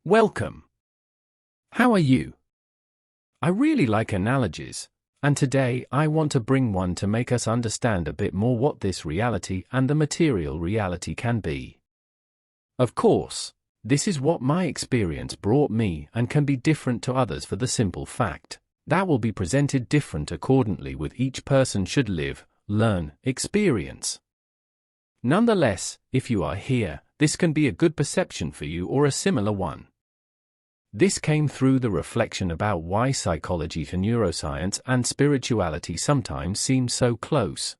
Welcome. How are you? I really like analogies, and today I want to bring one to make us understand a bit more what this reality and the material reality can be. Of course, this is what my experience brought me and can be different to others for the simple fact that will be presented different accordingly with each person should live, learn, experience. Nonetheless, if you are here, this can be a good perception for you or a similar one. This came through the reflection about why psychology to neuroscience and spirituality sometimes seem so close.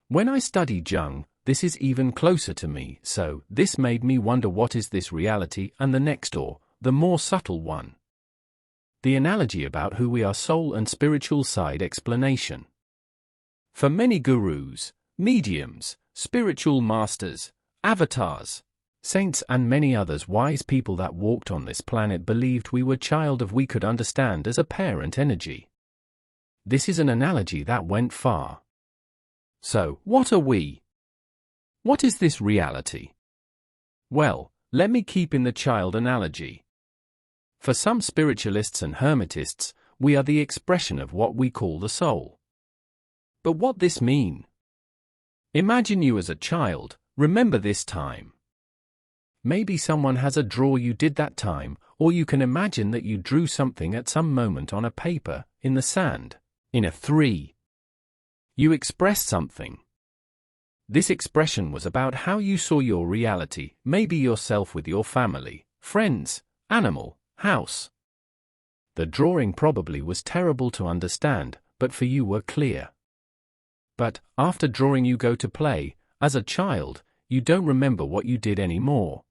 When I studied Jung, this is even closer to me, so this made me wonder what is this reality and the next or, the more subtle one. The analogy about who we are soul and spiritual side explanation. For many gurus, mediums, spiritual masters, avatars, saints and many others wise people that walked on this planet believed we were child of we could understand as a parent energy. This is an analogy that went far. So, what are we? What is this reality? Well, let me keep in the child analogy. For some spiritualists and hermetists, we are the expression of what we call the soul. But what this mean? Imagine you as a child, remember this time. Maybe someone has a draw you did that time, or you can imagine that you drew something at some moment on a paper, in the sand, in a 3. You expressed something. This expression was about how you saw your reality, maybe yourself with your family, friends, animal, house. The drawing probably was terrible to understand, but for you were clear. But, after drawing you go to play, as a child, you don't remember what you did anymore.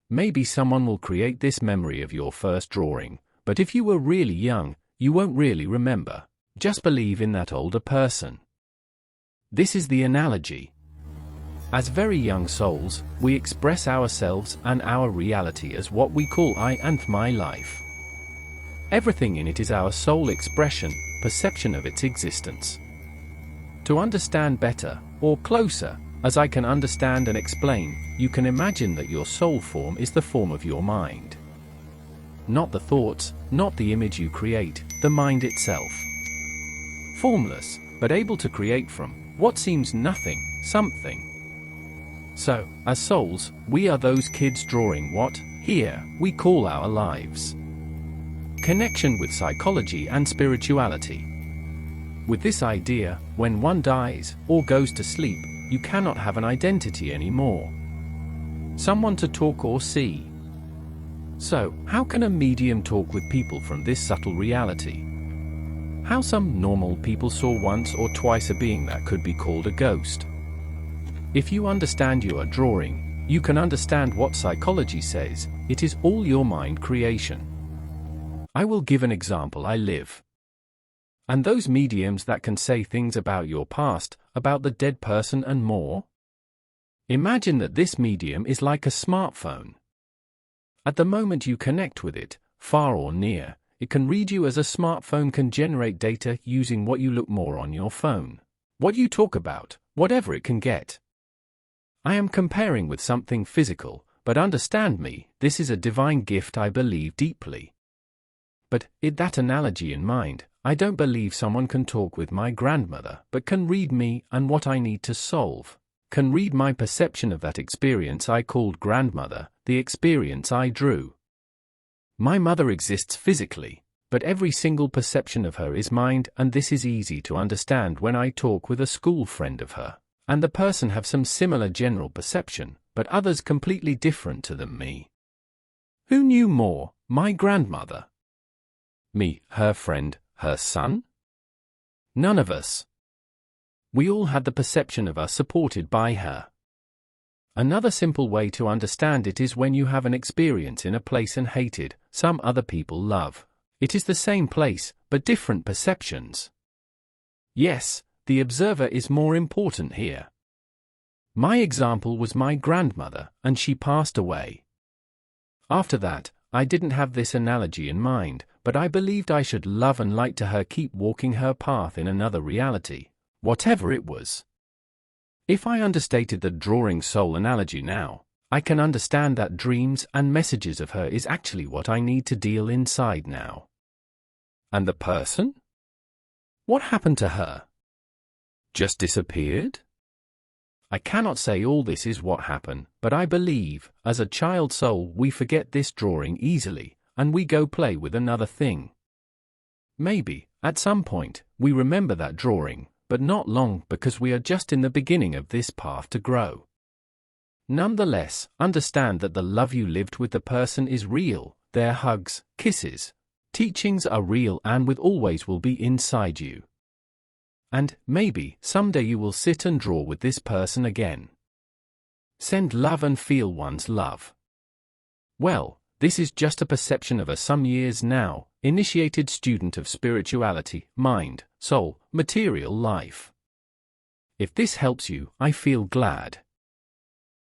Maybe someone will create this memory of your first drawing, but if you were really young, you won't really remember. Just believe in that older person. This is the analogy. As very young souls, we express ourselves and our reality as what we call I and my life. Everything in it is our soul expression, perception of its existence. To understand better, or closer, as I can understand and explain, you can imagine that your soul form is the form of your mind. Not the thoughts, not the image you create, the mind itself. Formless, but able to create from what seems nothing, something. So, as souls, we are those kids drawing what, here, we call our lives. Connection with psychology and spirituality. With this idea, when one dies, or goes to sleep, you cannot have an identity anymore. Someone to talk or see. So, how can a medium talk with people from this subtle reality? How some normal people saw once or twice a being that could be called a ghost. If you understand you are drawing, you can understand what psychology says, it is all your mind creation. I will give an example I live. And those mediums that can say things about your past, about the dead person and more? Imagine that this medium is like a smartphone. At the moment you connect with it, far or near, it can read you as a smartphone can generate data using what you look more on your phone. What you talk about, whatever it can get. I am comparing with something physical, but understand me, this is a divine gift I believe deeply. But, in that analogy in mind, I don't believe someone can talk with my grandmother, but can read me and what I need to solve, can read my perception of that experience I called grandmother, the experience I drew. My mother exists physically, but every single perception of her is mind, and this is easy to understand when I talk with a school friend of her, and the person have some similar general perception, but others completely different to them me. Who knew more, my grandmother? Me, her friend, her son? None of us. We all had the perception of us supported by her. Another simple way to understand it is when you have an experience in a place and hated, some other people love. It is the same place, but different perceptions. Yes, the observer is more important here. My example was my grandmother, and she passed away. After that, I didn't have this analogy in mind, but I believed I should love and like to her keep walking her path in another reality, whatever it was. If I understated the drawing soul analogy now, I can understand that dreams and messages of her is actually what I need to deal inside now. And the person? What happened to her? Just disappeared? I cannot say all this is what happened, but I believe, as a child soul, we forget this drawing easily, and we go play with another thing. Maybe, at some point, we remember that drawing, but not long, because we are just in the beginning of this path to grow. Nonetheless, understand that the love you lived with the person is real, their hugs, kisses, teachings are real and always will be inside you. And, maybe, someday you will sit and draw with this person again. Send love and feel one's love. Well, this is just a perception of a some years now, initiated student of spirituality, mind, soul, material life. If this helps you, I feel glad.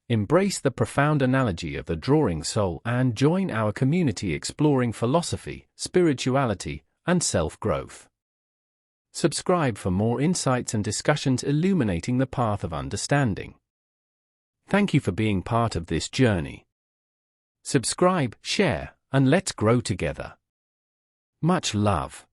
Embrace the profound analogy of the drawing soul and join our community exploring philosophy, spirituality, and self-growth. Subscribe for more insights and discussions illuminating the path of understanding. Thank you for being part of this journey. Subscribe, share, and let's grow together. Much love.